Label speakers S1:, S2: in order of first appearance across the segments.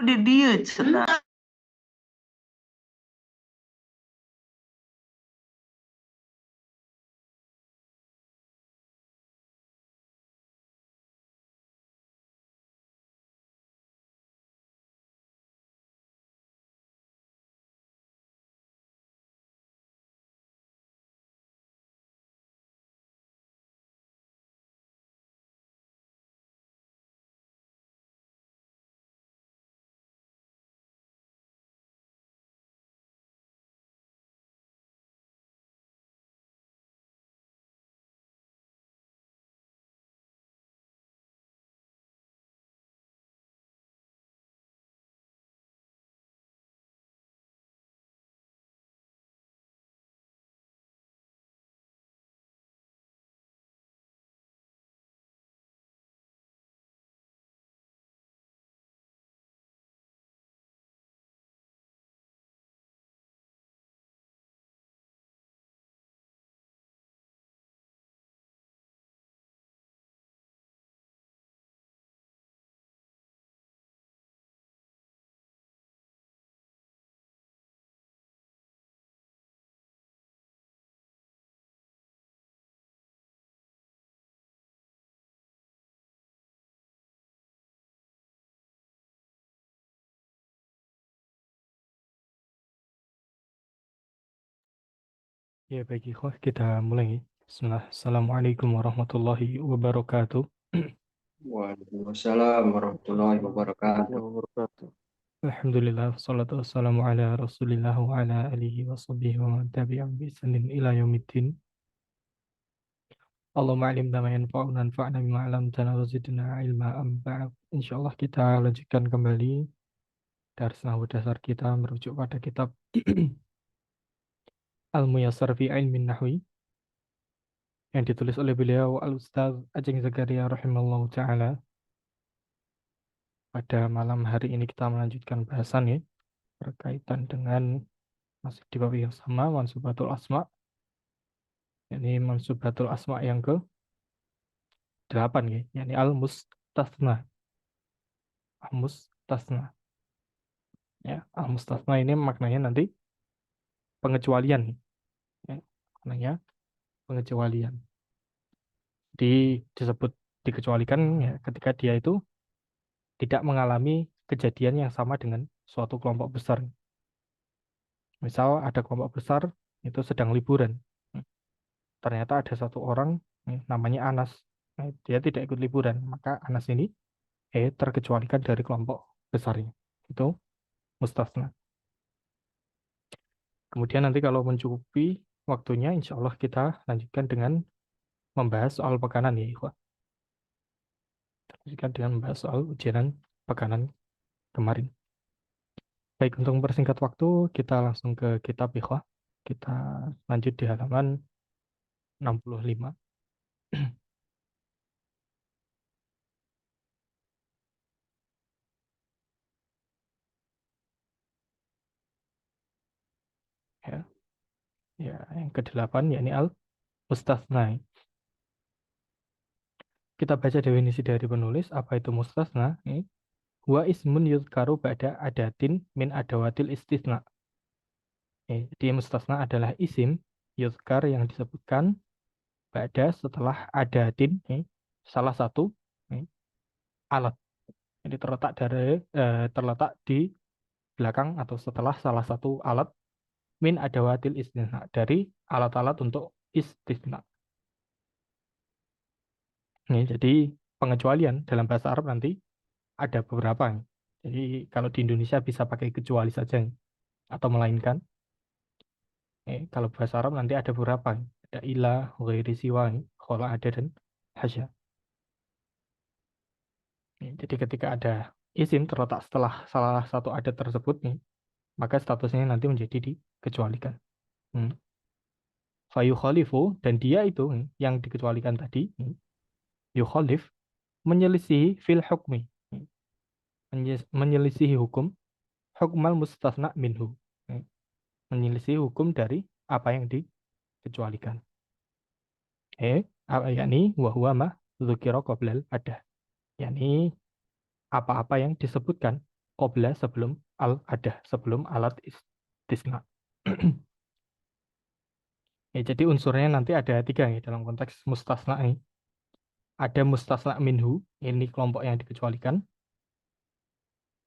S1: di dia cenah.
S2: Ya, baik ikhwah, kita mulai. Bismillah. Assalamualaikum warahmatullahi wabarakatuh.
S3: Waalaikumsalam warahmatullahi wabarakatuh.
S1: Wabarakatuh.
S2: Alhamdulillah, wassalatu wassalamu ala rasulillah wa ala alihi wa sahbihi wa man tabi'ahum bi ihsanin ila yaumiddin. Allahumma alimna ma yanfa'una anfa'na bima 'allamtana wa zidna ilma amma ba'd. Insyaallah kita lanjutkan kembali dars nahwu dasar kita merujuk pada kitab Al-Muyassar fi Ilmin Nahwi yang ditulis oleh beliau Al-Ustaz Ajeng Zakaria rahimallahu taala. Pada malam hari ini kita melanjutkan bahasan ya berkaitan dengan masih di bab yang sama, mansubatul asma. Ini mansubatul asma yang ke 8 ya, yakni al-mustasna. Al-mustasna. Ya, al-mustasna ini maknanya nanti pengecualian nih. Ya, maknanya pengecualian. Disebut dikecualikan ya ketika dia itu tidak mengalami kejadian yang sama dengan suatu kelompok besar. Misal ada kelompok besar itu sedang liburan. Ternyata ada satu orang namanya Anas. Dia tidak ikut liburan, maka Anas ini terkecualikan dari kelompok besarnya. Itu mustasna. Kemudian nanti kalau mencukupi waktunya, insya Allah kita lanjutkan dengan membahas soal pekanan ya, ikhwah. Lanjutkan dengan membahas soal ujian pekanan kemarin. Baik, untuk mempersingkat waktu, kita langsung ke kitab ikhwah. Kita lanjut di halaman 65. Ya, ya, yang ke-8 yakni al-mustasna. Kita baca definisi dari penulis, apa itu mustasna? Wa ismun yudhkaru ba'da adatin min adawatil istisna. Jadi mustasna adalah isim yudhkar yang disebutkan ba'da setelah adatin, salah satu alat. Jadi terletak di belakang atau setelah salah satu alat min adawatil istisna, dari alat-alat untuk istisna. Jadi pengecualian dalam bahasa Arab nanti ada beberapa. Jadi kalau di Indonesia bisa pakai kecuali saja atau melainkan. Kalau bahasa Arab nanti ada beberapa. Ada ilah, ghairi siwa, khola ada dan hasya. Jadi ketika ada isim terletak setelah salah satu adat tersebut nih, maka statusnya nanti menjadi dikecualikan. Hmm. Fayukhalifu, dan dia itu yang dikecualikan tadi, yukhalif, menyelisihi fil hukmi, menyelisihi hukum, hukmal mustasna minhu, menyelisihi hukum dari apa yang dikecualikan. Yakni wahwa ma dzukira qoblal ada. Yakni apa-apa yang disebutkan qabla sebelum al-adah, sebelum alat istisna. Ya, jadi unsurnya nanti ada 3 nih dalam konteks mustasna ini. Ada mustasna minhu, ini kelompok yang dikecualikan.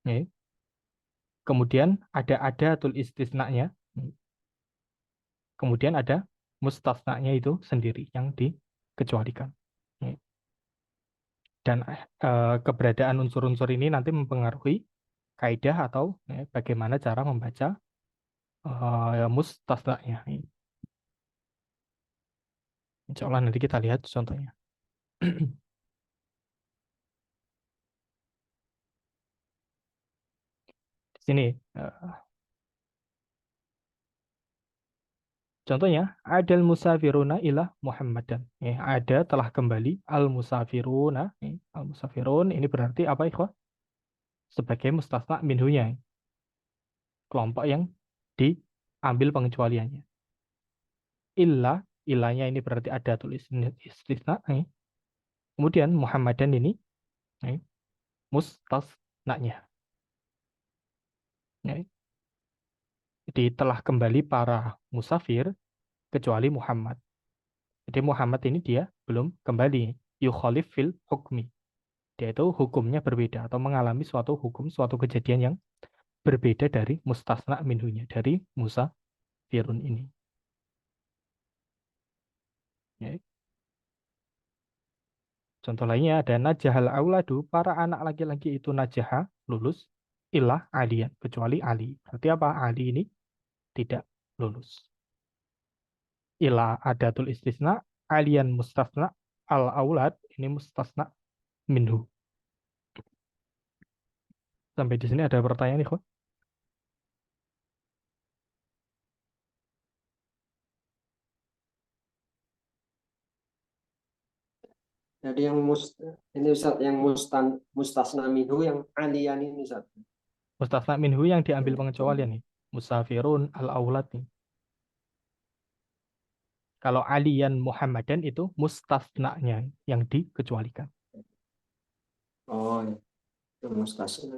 S2: Ya. Kemudian ada adatul istisnanya. Kemudian ada mustasnanya itu sendiri yang dikecualikan. Ya. Dan keberadaan unsur-unsur ini nanti mempengaruhi kaidah atau bagaimana cara membaca mustasnanya. Insya Allah nanti kita lihat contohnya. Di sini contohnya adal musafiruna ila Muhammadan. Ada telah kembali al musafiruna. Al musafirun ini berarti apa ikhwah? Sebagai mustasna minhunya, kelompok yang diambil pengecualiannya. Illanya ini berarti ada tulis istisna. Kemudian Muhammadan ini mustasnanya. Jadi telah kembali para musafir kecuali Muhammad. Jadi Muhammad ini dia belum kembali. Yukhalif fil hukmi. Dia itu hukumnya berbeda atau mengalami suatu hukum, suatu kejadian yang berbeda dari mustasna minhunya, dari musafirun ini. Ya. Contoh lainnya ada najahal auladu, para anak laki-laki itu najaha, lulus, ilah aliyan, kecuali Ali. Berarti apa? Ali ini tidak lulus. Ilah adatul istisna, aliyan mustasna, al aulad ini mustasna minhu. Sampai di sini ada pertanyaan nih, kok?
S3: Jadi ini Ustaz yang mustasna minhu yang alian ini Ustaz.
S2: Mustasna minhu yang diambil pengecualian nih. Musafirun al aulad nih. Kalau aliyan Muhammadan itu mustasnanya yang dikecualikan.
S3: Oh, itu mustasna.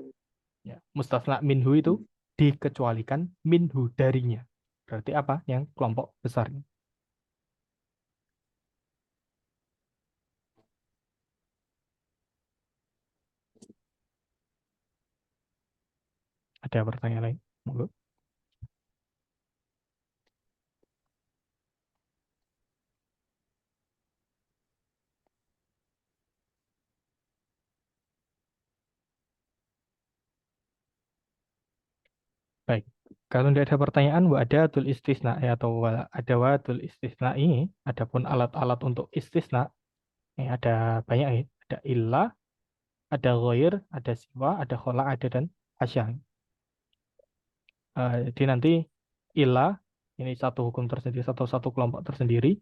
S2: Ya. Mustasna minhu itu dikecualikan minhu darinya. Berarti apa? Yang kelompok besarnya. Ada pertanyaan lain? Monggo. Baik. Kalau tidak ada pertanyaan, wa ada tul istisna atau ada watul istisna ini, adapun alat-alat untuk istisna, ada banyak ya. Ada illah, ada ghair, ada siwa, ada khola, ada dan hasya. Jadi nanti ilah ini satu hukum tersendiri, satu kelompok tersendiri.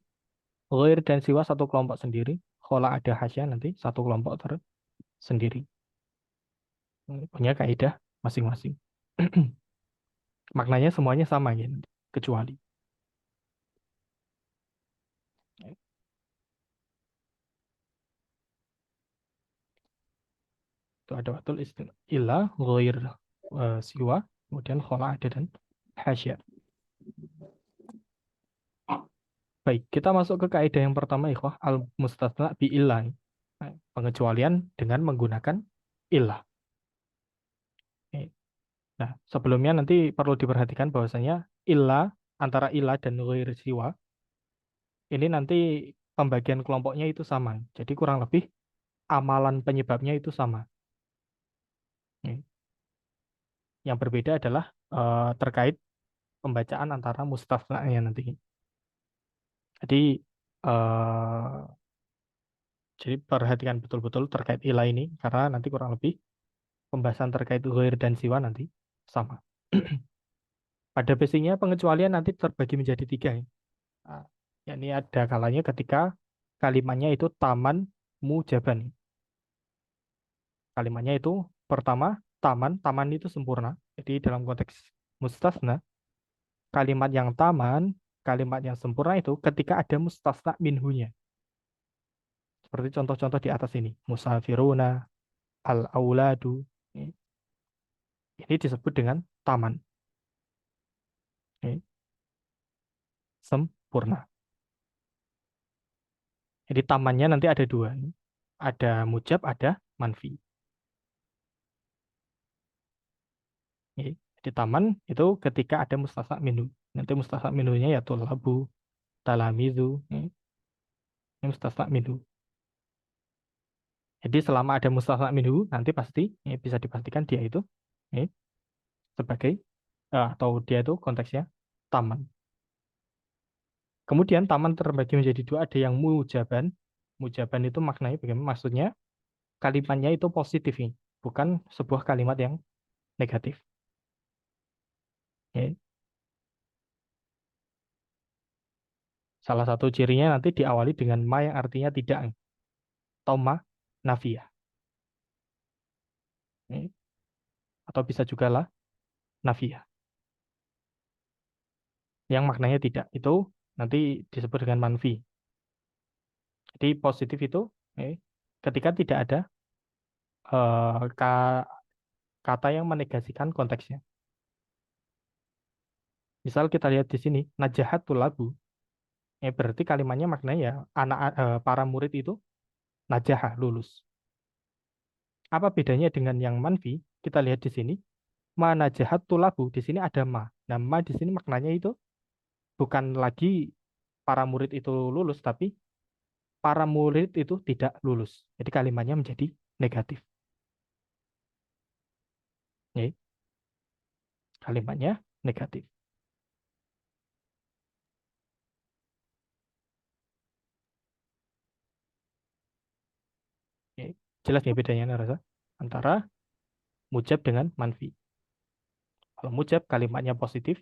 S2: Ghair dan siwa satu kelompok sendiri. Khola ada hasya nanti satu kelompok tersendiri. Punya kaidah masing-masing. Maknanya semuanya sama ya, nanti, kecuali. Itu ada watul istilah. Ilah, ghair, siwa, kemudian khola ada dan hasya. Baik, kita masuk ke kaidah yang pertama, ikhwah, al-mustasna bi illah. Pengecualian dengan menggunakan ilah. Nah, sebelumnya nanti perlu diperhatikan bahwasanya ilah antara ilah dan ghair siwa ini nanti pembagian kelompoknya itu sama. Jadi kurang lebih amalan penyebabnya itu sama. Yang berbeda adalah terkait pembacaan antara mustasna-nya nanti. Jadi eh, jadi perhatikan betul-betul terkait ilah ini karena nanti kurang lebih pembahasan terkait ghair dan siwa nanti sama. Pada basicnya pengecualian nanti terbagi menjadi 3 ya. Nah, yakni ada kalanya ketika kalimatnya itu taman mujaban. Kalimatnya itu pertama taman itu sempurna. Jadi dalam konteks mustasna, kalimat yang taman, kalimat yang sempurna itu ketika ada mustasna minhunya. Seperti contoh-contoh di atas ini. Musafiruna, al-auladu. Ini disebut dengan taman. Oke. Sempurna. Jadi tamannya nanti ada dua. Ada mujab, ada manfi. Oke. Jadi taman itu ketika ada mustasna minhu. Nanti mustasna minhunya ya tulabu, talamizu. Ini mustasna minhu. Jadi selama ada mustasna minhu, nanti pasti bisa dipastikan dia itu sebagai atau dia itu konteksnya taman. Kemudian taman terbagi menjadi dua, ada yang mujaban. Mujaban itu maknanya bagaimana? Maksudnya kalimatnya itu positif nih, bukan sebuah kalimat yang negatif. Ya. Salah satu cirinya nanti diawali dengan ma yang artinya tidak, atau ma nafiyah. Ya. Atau bisa juga lah nafiyah. Yang maknanya tidak, itu nanti disebut dengan manfi. Jadi positif itu ketika tidak ada kata yang menegasikan konteksnya. Misal kita lihat di sini, najahatul labu. Berarti kalimatnya maknanya ya para murid itu najah lulus. Apa bedanya dengan yang manfi? Kita lihat di sini, ma najahat tulabu di sini ada ma. Nah, ma di sini maknanya itu bukan lagi para murid itu lulus, tapi para murid itu tidak lulus. Jadi kalimatnya menjadi negatif. Ya, kalimatnya negatif. Ya, jelas nih bedanya Narasa antara mujab dengan manfi. Kalau mujab kalimatnya positif,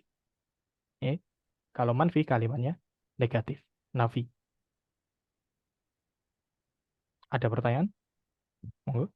S2: ya. Kalau manfi kalimatnya negatif, nafi. Ada pertanyaan? Monggo.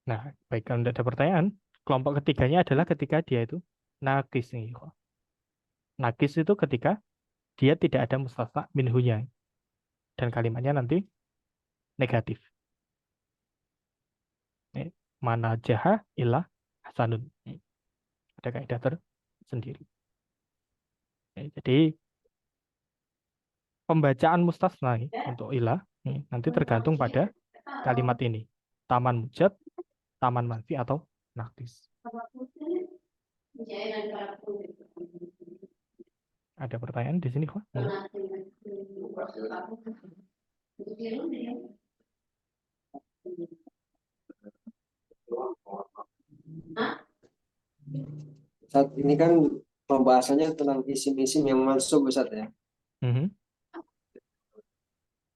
S2: Nah, baik kalau tidak ada pertanyaan, kelompok ketiganya adalah ketika dia itu nakis nih. Nakis itu ketika dia tidak ada mustasna minhunya dan kalimatnya nanti negatif. Mana jaha ilah hasanun. Ada kaidah tersendiri. Jadi pembacaan mustasna untuk ilah nanti tergantung pada kalimat ini. Taman mujab, taman manfi atau nakis. Ada pertanyaan di sini, kok?
S3: Saat ini kan pembahasannya tentang isim-isim yang masuk, Ustaz ya.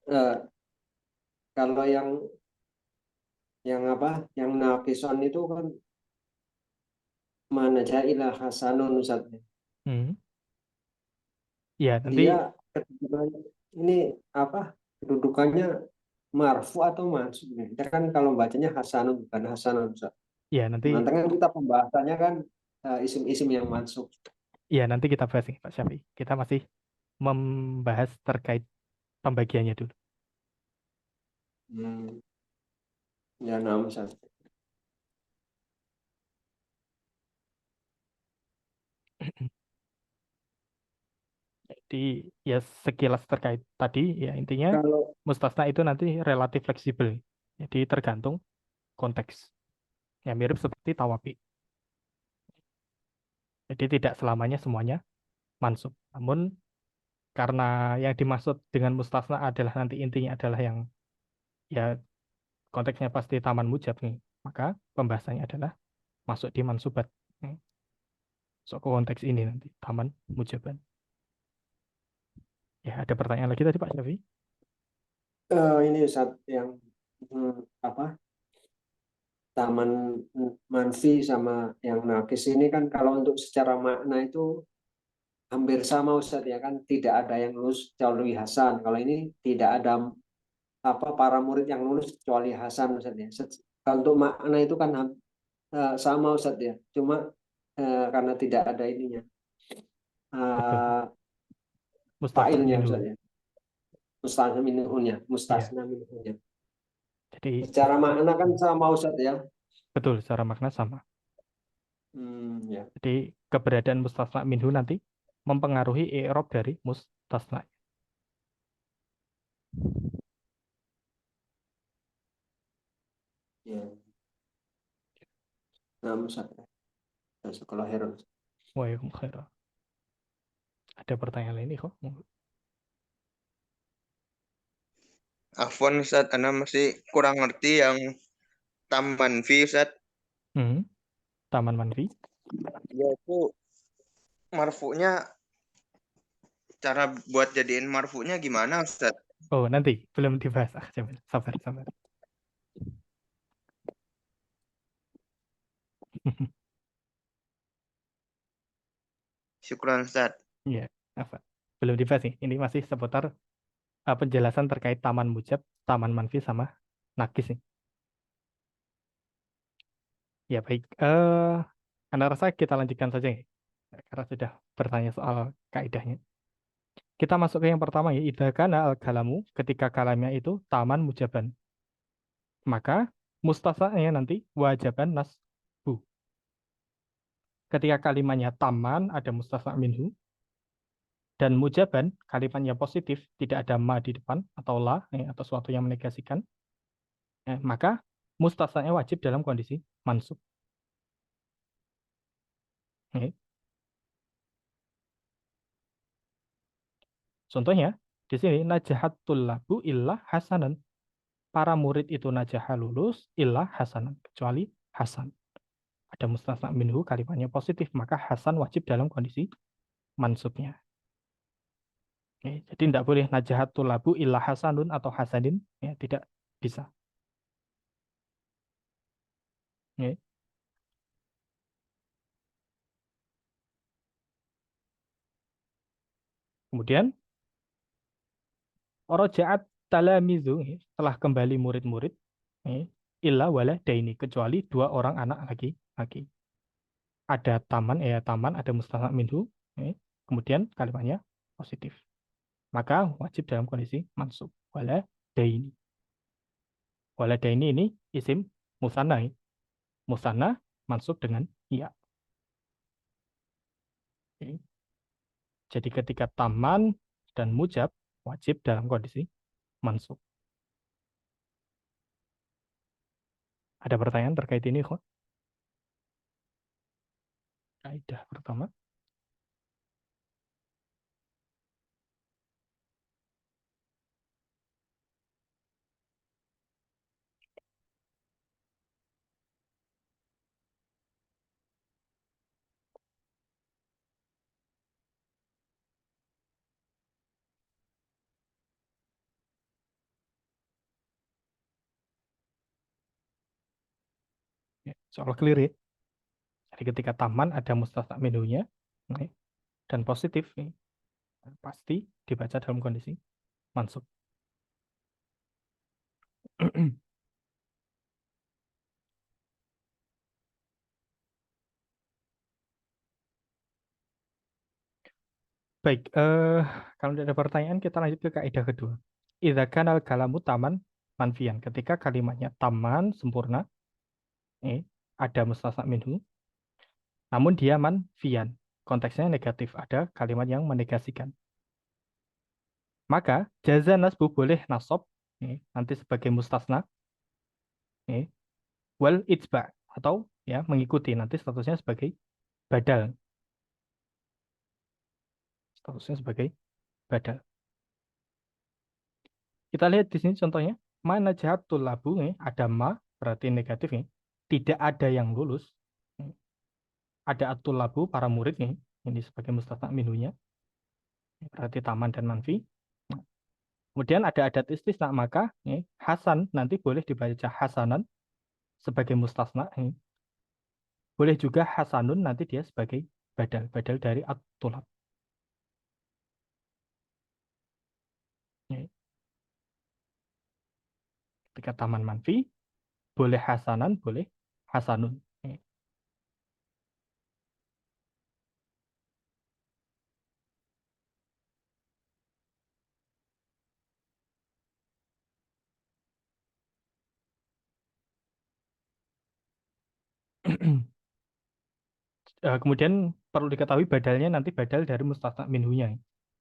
S3: Eh, kalau yang apa? Yang nafison itu kan mana jailah hasanun, Ustaz.
S2: Ya, nanti
S3: Dia ini apa? Kedudukannya marfu atau mansub. Kita kan kalau bacanya hasanun bukan hasanun, Ustaz.
S2: ya nanti
S3: Nanti kan kita pembahasannya kan isim-isim yang mansub.
S2: ya nanti kita bahas ini, Pak Syafi. Kita masih membahas terkait pembagiannya dulu.
S3: Ya, nah, Ustaz.
S2: Jadi ya sekilas terkait tadi ya intinya
S3: Kalau
S2: mustasna itu nanti relatif fleksibel. Jadi tergantung konteks. Ya mirip seperti tawabi. Jadi tidak selamanya semuanya mansub. Namun karena yang dimaksud dengan mustasna adalah nanti intinya adalah yang ya konteksnya pasti taman mujab nih. Maka pembahasannya adalah masuk di mansubat. Masuk ke konteks ini nanti taman mujaban. Ya ada pertanyaan lagi tadi Pak Syafi?
S3: ini Ustaz yang apa? Taman manfi sama yang nakis ini kan kalau untuk secara makna itu hampir sama, Ustaz ya, kan tidak ada yang lulus jalur Hasan. Kalau ini tidak ada para murid yang lulus kecuali Hasan Ustaz ya. Kalau untuk makna itu kan sama Ustaz ya. Cuma karena tidak ada ininya.
S2: Betul.
S3: eh,
S2: Mustasna
S3: Fa'ilnya Ustaz
S2: minhu.
S3: ya. Mustasna minhunya,
S2: Iya.
S3: mustasna minhunya.
S2: Jadi
S3: Secara makna kan sama Ustaz ya.
S2: betul secara makna sama.
S3: Ya.
S2: Jadi keberadaan mustasna minhu nanti mempengaruhi i'rab dari mustasna.
S3: Ya. Nah, Ustaz. Sekolah Heron.
S2: Waalaikumsalam. Ada pertanyaan lain nih kok?
S1: Afwan Ustaz, Ana masih kurang ngerti yang taman fi Ustaz.
S2: Taman manfi.
S1: Yaitu marfu'nya, cara buat jadiin marfu'nya gimana Ustaz?
S2: Oh, nanti belum dibahas. Coba sabar, sabar.
S1: Syukran Ustaz.
S2: Iya, apa? Belum dibahas nih. Ini masih seputar penjelasan terkait taman mujab, taman manfi sama nakis nih. Ya baik. Anda rasa kita lanjutkan saja ya, karena sudah bertanya soal kaidahnya. Kita masuk ke yang pertama ya. Idza kana al-kalamu, ketika kalamnya itu taman mujaban. Maka mustasanya nanti wajaban nasbu. Ketika kalimatnya taman ada mustasna minhu dan mujaban kalimatnya positif tidak ada ma di depan atau la atau sesuatu yang menegasikan, maka mustasnanya wajib dalam kondisi mansub. Ya. Contohnya di sini najahat tullabu illa hasanan. Para murid itu najah lulus illa hasanan, kecuali hasan. Ada mustasna minhu kalimatnya positif, maka hasan wajib dalam kondisi mansubnya. Jadi tidak boleh najahat tulabu illa hasanun atau hasanin, ya, tidak bisa. Ya. Kemudian Orojaat talamizu, setelah kembali murid-murid, illa waladaini, kecuali dua orang anak laki-laki. Ada taman, taman, ada mustasna minhu, kemudian kalimatnya positif. Maka wajib dalam kondisi mansub. Waladaini. Waladaini ini isim musanna. Musanna mansub dengan iya. Jadi ketika taman dan mujab wajib dalam kondisi mansub. Ada pertanyaan terkait ini kok? Kaidah pertama. Ya, soal clear ya. Jadi ketika taman ada mustasna minhunya dan positif, pasti dibaca dalam kondisi mansub. Baik, kalau tidak ada pertanyaan kita lanjut ke kaidah kedua. Idza kanal kalamu taman manfian. Ketika kalimatnya taman sempurna, ada mustasna minhu, namun dia manfian. Konteksnya negatif, ada kalimat yang menegasikan. Maka jaza nasbu boleh nasab nanti sebagai mustasna wal itsba atau ya mengikuti, nanti statusnya sebagai badal. Statusnya sebagai badal. Kita lihat di sini contohnya, mana jahat labu ada ma berarti negatif nih. Tidak ada yang lulus. Ada atul labu para murid nih. Ini sebagai mustasna minunya. Berarti taman dan manfi. Kemudian ada adat istisna, maka hasan nanti boleh dibaca hasanan sebagai mustasna. Boleh juga hasanun nanti dia sebagai badal. Badal dari at-tulab. ketika taman manfi, boleh hasanan, boleh hasanun. Kemudian perlu diketahui badalnya nanti badal dari mustasna minhunya.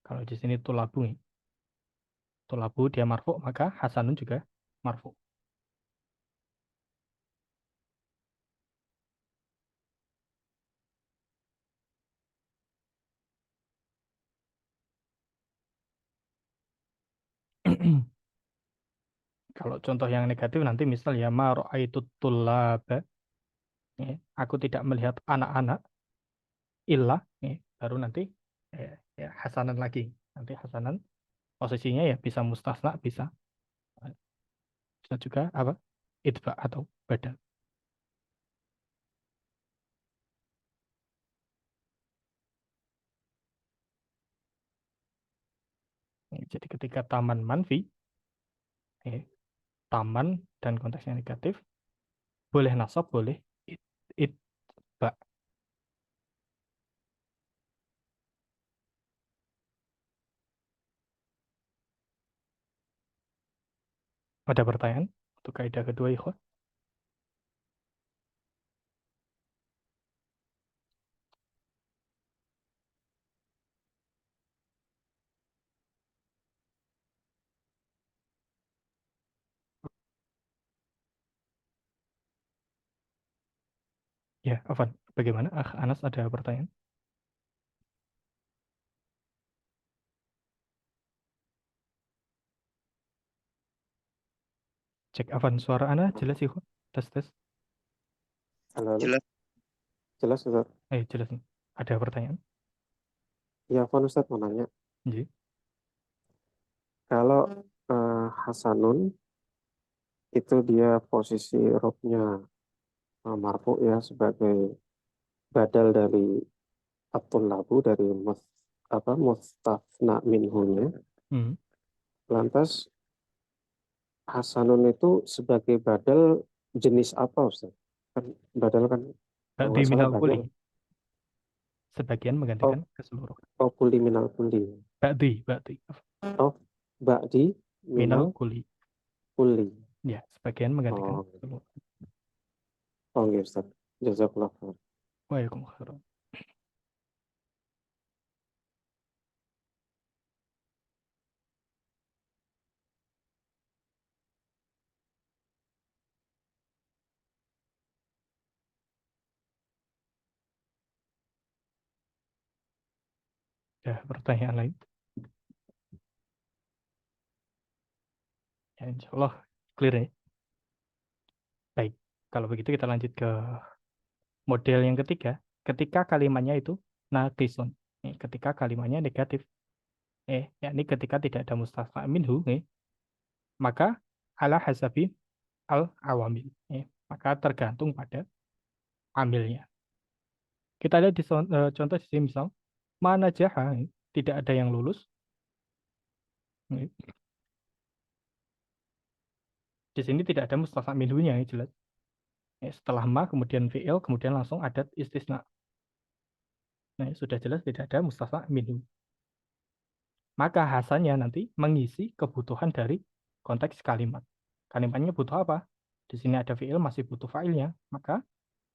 S2: Kalau di sini tulabu, tulabu dia marfu, maka hasanun juga marfu. Kalau contoh yang negatif nanti misal ya ma ra'aitu tullaba, aku tidak melihat anak-anak illa, baru nanti ya hasanan lagi. Nanti hasanan posisinya ya bisa mustasna, bisa juga apa? Itba atau badal. Jadi ketika taman manfi, taman dan konteksnya negatif, boleh nasab, boleh itba. Ada pertanyaan untuk kaidah kedua, ikhwan? Ya, Afan, bagaimana? Anas ada pertanyaan? Cek Afan, suara Ana jelas, ikhwan? Tes, tes.
S4: Halo, halo.
S1: Jelas.
S4: Jelas, Ustaz.
S2: Jelas nih. Ada pertanyaan?
S4: Ya, Afwan Ustaz mau nanya.
S2: Jadi,
S4: Kalau Hasanun itu dia posisi robnya marfu ya sebagai badal dari Abdul Labu dari mustafna minhunya. Lantas Hasanun itu sebagai badal jenis apa, Ustaz? Kan badal kan kalau
S2: ba'di
S4: nggak salah
S2: minal
S4: banyak.
S2: kuli. Sebagian menggantikan keseluruhan.
S4: Oh, kuli minal kuli.
S2: Ba'di.
S4: Oh, ba'di
S2: Minal
S4: minal
S2: kuli.
S4: kuli.
S2: Ya, sebagian menggantikan
S4: Oh,
S2: keseluruhan.
S4: oh iya, Ustaz. Jazakallah khair.
S2: Waalaikumsalam. Ya, pertanyaan lain? Ya, insya Allah clear ya. Baik, kalau begitu kita lanjut ke model yang ketiga. Ketika kalimatnya itu naqisun. Ketika kalimatnya negatif. Yakni ketika tidak ada mustasna minhu, maka ala hasabi al awamil. Maka tergantung pada amilnya. Kita lihat di contoh di sini misal mana jaha, tidak ada yang lulus. Di sini tidak ada mustasna minhunya, jelas. Setelah ma kemudian fi'il kemudian langsung adat istisna. Nah, sudah jelas tidak ada mustasna minhu. Maka hasannya nanti mengisi kebutuhan dari konteks kalimat. Kalimatnya butuh apa? Di sini ada fi'il masih butuh fa'ilnya, maka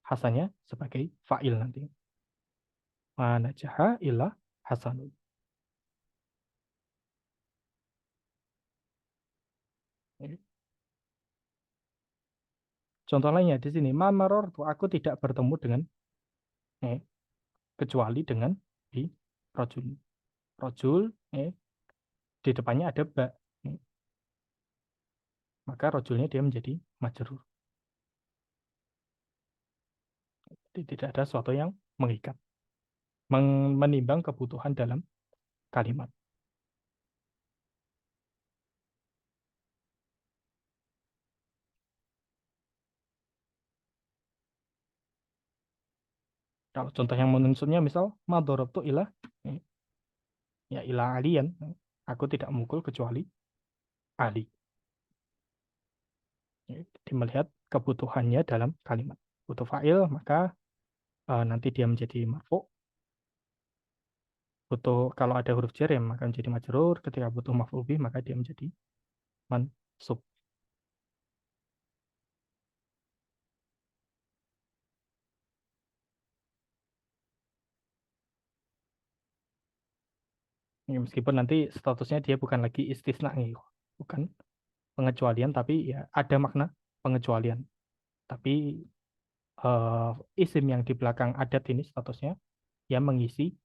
S2: hasannya sebagai fa'il nanti. Mana jaha illa hasanun. Contoh lainnya di sini, mamaror tuh aku tidak bertemu dengan kecuali dengan di rojul. Rojul di depannya ada ba. Maka rojulnya dia menjadi majrur. Tidak ada sesuatu yang mengikat. Menimbang kebutuhan dalam kalimat. Kalau contoh yang menunjuknya misal madorobtu ilah, ya ilah alian, aku tidak memukul kecuali Ali. Dia melihat kebutuhannya dalam kalimat. Butuh fa'il, maka nanti dia menjadi marfu. Butuh kalau ada huruf jar ya maka menjadi majrur. Ketika butuh maf'ul bih maka dia menjadi mansub. Ya, meskipun nanti statusnya dia bukan lagi istisna nih, bukan pengecualian, tapi ya ada makna pengecualian. Tapi isim yang di belakang adat ini statusnya yang mengisi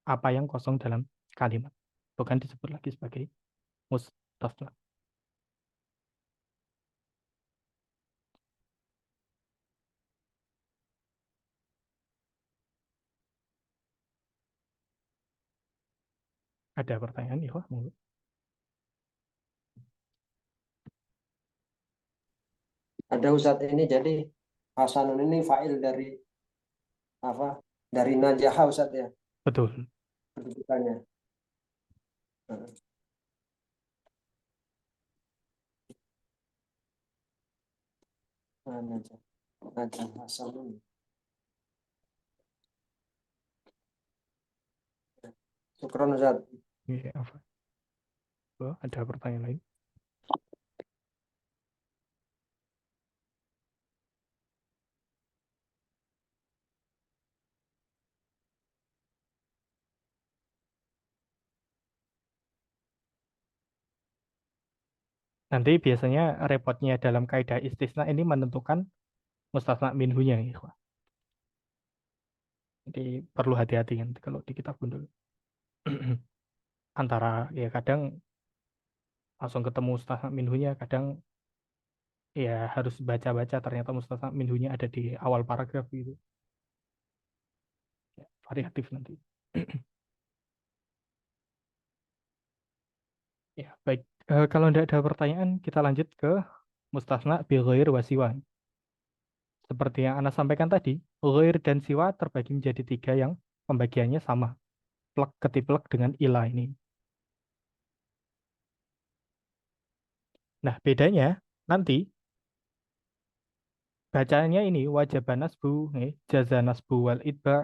S2: apa yang kosong dalam kalimat, bukan disebut lagi sebagai mustasna. Ada pertanyaan, Ikhwah? Monggo.
S3: Ada Ustadz ini jadi Hasanun ini fa'il dari apa? Dari najaha Ustadz ya
S2: Betul.
S3: kedudukannya. Najah, najah Hasanun. Syukron Ustadz.
S2: Iya, apa? Oh, ada pertanyaan lain? Nanti biasanya repotnya dalam kaidah istisna ini menentukan mustasna minhunya, Ikhwah. Jadi perlu hati-hati kan kalau di kitab dulu. Antara ya kadang langsung ketemu mustasna minhunya, kadang ya harus baca-baca ternyata mustasna minhunya ada di awal paragraf gitu. Ya, variatif nanti. Ya, baik. Kalau tidak ada pertanyaan, kita lanjut ke mustasna bi ghair wa siwa. Seperti yang Anda sampaikan tadi, ghair dan siwa terbagi menjadi 3 yang pembagiannya sama. Plek ketiplek dengan ilah ini. Nah, bedanya nanti bacanya ini wajib nasbu, jaza nasbu wal itba,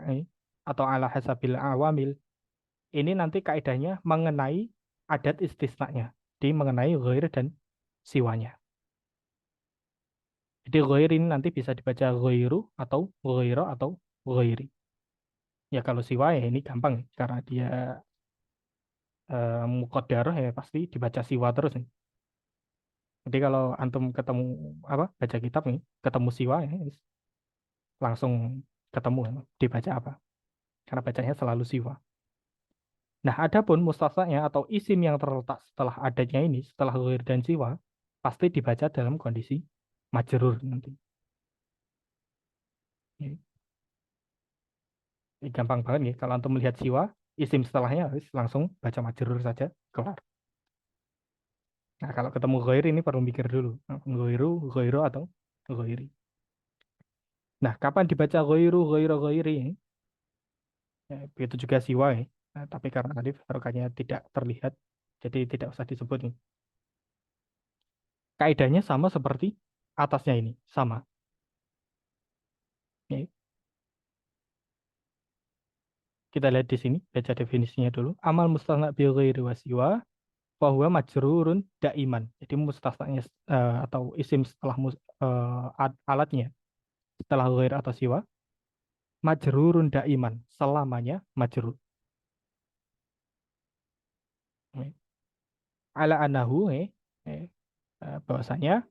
S2: atau ala hasabil awamil. Ini nanti kaidahnya mengenai adat istisnanya, di mengenai ghair dan siwanya. Jadi ghair ini nanti bisa dibaca ghairu atau ghaira atau ghairi. Ya kalau siwa ya ini gampang karena dia muqaddarah ya pasti dibaca siwa terus nih. Jadi kalau antum ketemu apa baca kitab nih, ketemu siwa ya langsung ketemu dibaca apa. Karena bacanya selalu siwa. Nah, adapun mustasnanya atau isim yang terletak setelah adanya ini, setelah ghair dan siwa, pasti dibaca dalam kondisi majrur nanti. Ini gampang banget nih kalau antum melihat siwa, isim setelahnya langsung baca majrur saja, kelar. Nah, kalau ketemu ghair ini perlu mikir dulu. Ghairu, ghairu atau ghairi. Nah, kapan dibaca ghairu, ghairu, ghairi? Ya, begitu juga siwa ya. Nah, tapi karena tadi barokahnya tidak terlihat, jadi tidak usah disebut nih. Kaidahnya sama seperti atasnya ini, sama. Ya, kita lihat di sini, baca definisinya dulu. Amal mustasna bi ghairi wa siwa fahuwa majrurun daiman. Jadi mustasnanya atau isim setelah alatnya setelah ghair atau siwa majrurun daiman, selamanya majrur. Ala anahu bahwasanya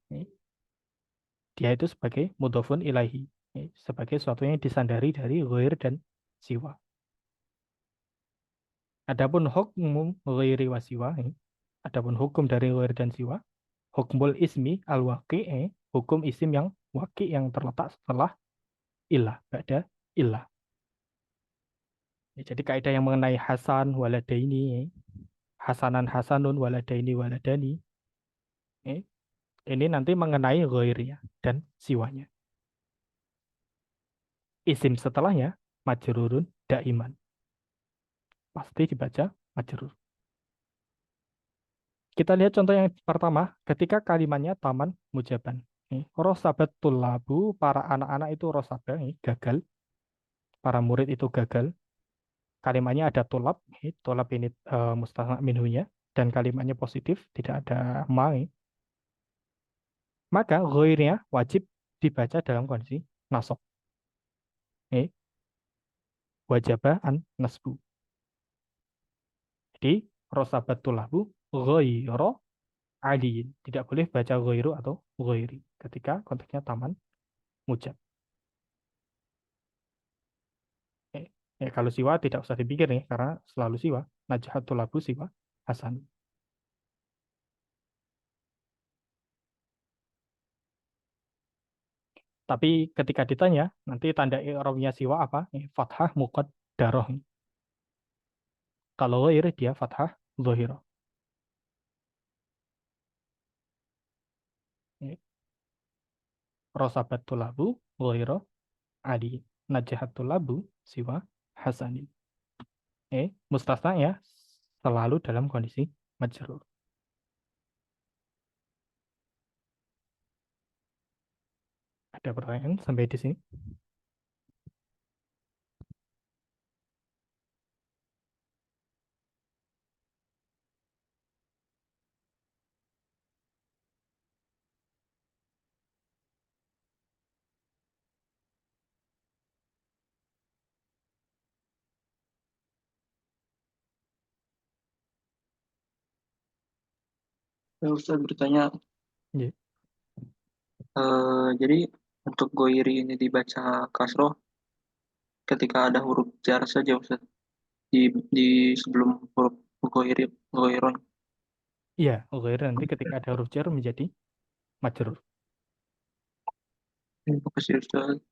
S2: dia itu sebagai mudhofun ilahi, sebagai sesuatu yang disandari dari ghair dan siwa. Adapun hukmum ghairi wa siwa, adapun hukum dari ghair dan siwa, hukmul ismi al-waqi, hukum isim yang waqi yang terletak setelah ilah, ba'da ilah. Jadi kaidah yang mengenai hasan waladaini, hasanan hasanun waladaini waladani, ini nanti mengenai ghairnya dan siwanya. Isim setelahnya majrurun daiman. Pasti dibaca majrur. Kita lihat contoh yang pertama, ketika kalimatnya taman mujaban. Rosabat tulabu, para anak-anak itu rosabah, gagal. Para murid itu gagal. Kalimatnya ada tulab, tulab ini mustasna minhunya, dan kalimatnya positif, tidak ada ma. Maka ghairnya wajib dibaca dalam kondisi nasab. Wajabah an nasbu. Jadi rosabat tulabu ghairo aliin. Tidak boleh baca ghairu atau ghairi ketika konteksnya taman mujab. Kalau siwa tidak usah dipikir nih karena selalu siwa. Najahatul labu siwa hasan. Tapi ketika ditanya nanti tanda i'rabnya siwa apa? Fathah muqaddarah. Kalau ghair dia fathah zahirah. Rosabatul labu ghairo adi. Najahatul labu siwa hasanin. Mustasna ya selalu dalam kondisi majrur. Ada pertanyaan sampai di sini?
S5: Ustaz bertanya,
S2: Ya.
S5: jadi untuk goiri ini dibaca kasroh ketika ada huruf jar saja Ustaz di sebelum huruf goiri goiron.
S2: Iya, ghair nanti ketika ada huruf jar menjadi majrur.
S5: Terima kasih Ustaz.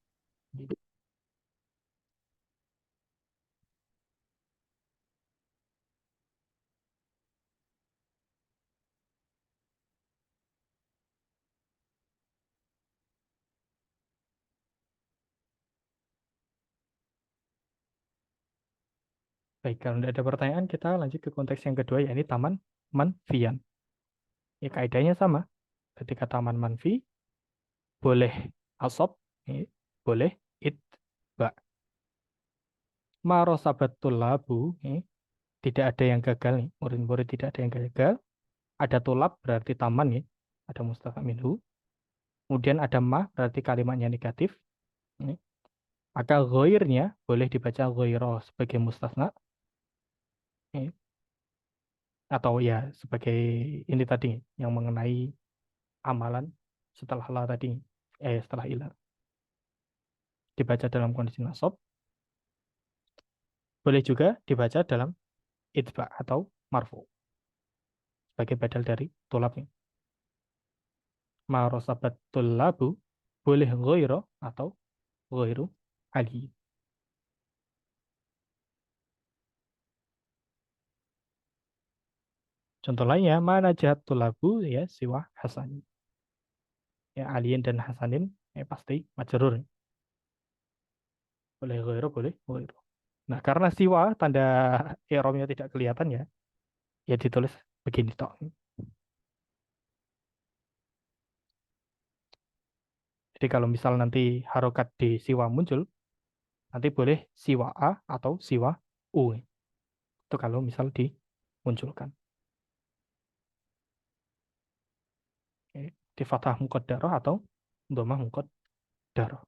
S2: Baik, kalau tidak ada pertanyaan, kita lanjut ke konteks yang kedua, yakni taman manfian. Ya, kaidahnya sama. Ketika taman manfi, boleh asob, boleh itba. Marosabatul labu, tidak ada yang gagal nih. Murid-murid tidak ada yang gagal. Ada tulab berarti taman ya. Ada mustaqam minhu. Kemudian ada ma berarti kalimatnya negatif. Maka ghairnya boleh dibaca ghairo sebagai mustasna. Atau ya sebagai ini tadi yang mengenai amalan setelah la tadi. Setelah ilah. Dibaca dalam kondisi nasab. Boleh juga dibaca dalam itba atau marfu. Sebagai badal dari tulabnya. Marosabatul labu boleh ghairo atau ghairu ali. Contoh lainnya, mana jahatul labu ya siwa hasanin. Ya alien dan hasanin pasti majrur. Boleh ghairu, boleh ghairu. Nah, karena siwa tanda i'rabnya tidak kelihatan ya, ya ditulis begini toh. Jadi kalau misal nanti harokat di siwa muncul, nanti boleh siwa A atau siwa U. Itu kalau misal dimunculkan. Di fathah muqaddarah atau dhammah muqaddarah.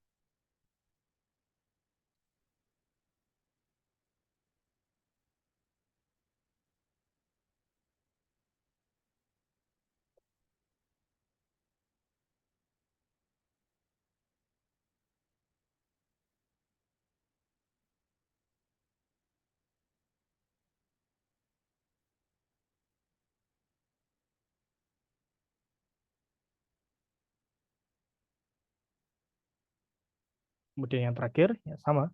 S2: Kemudian yang terakhir ya sama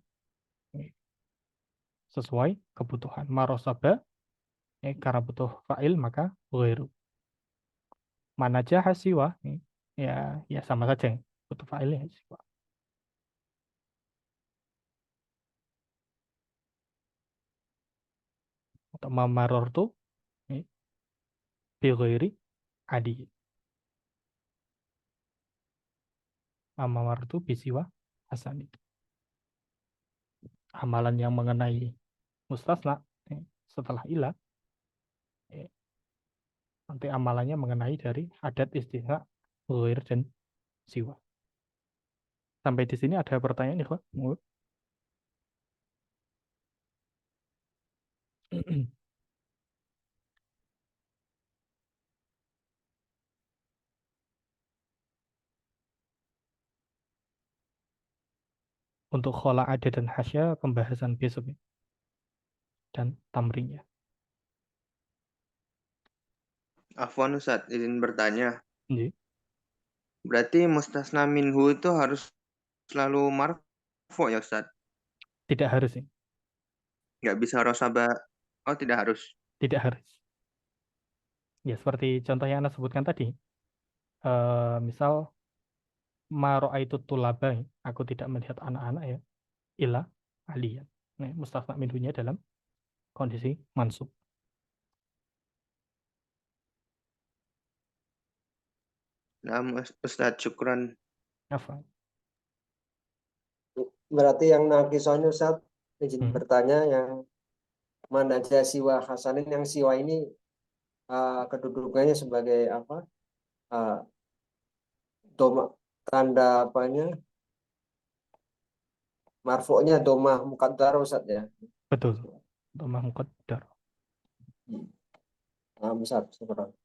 S2: sesuai kebutuhan. Marosaba karena butuh fa'il maka ghairu. Manaja hasiwa ya ya sama saja butuh fa'ilnya siwa. Atau mamaror tuh bi ghairi adi. Amamartu bisiwa hasani. Amalan yang mengenai mustasna setelah ilah nanti amalannya mengenai dari adat istisna ghair dan siwa. Sampai di sini ada pertanyaan ikhwan? Untuk khola adat dan hasya pembahasan besok dan tamrinya.
S1: Afwan Ustaz, izin bertanya.
S2: Jadi,
S1: Berarti mustasna minhu itu harus selalu marfu ya Ustaz?
S2: tidak harus sih,
S1: Nggak bisa rosaba. Oh, tidak harus.
S2: tidak harus. Ya seperti contoh yang Anda sebutkan tadi. Misal itu tulaba, aku tidak melihat anak-anak ya, ila aliyan. Nah, mustasna minhunya dalam kondisi mansub.
S1: Nah, Ustaz, syukran.
S2: Apa?
S3: Berarti yang naqisohnya Ustaz, izin
S2: Hmm.
S3: bertanya, yang mana aja siwa hasanin, yang siwa ini kedudukannya sebagai apa? Doma, tanda apanya? Marfu'nya domah muqaddar Ustaz ya.
S2: Betul. Domah muqaddar.
S3: Ustaz, syukran.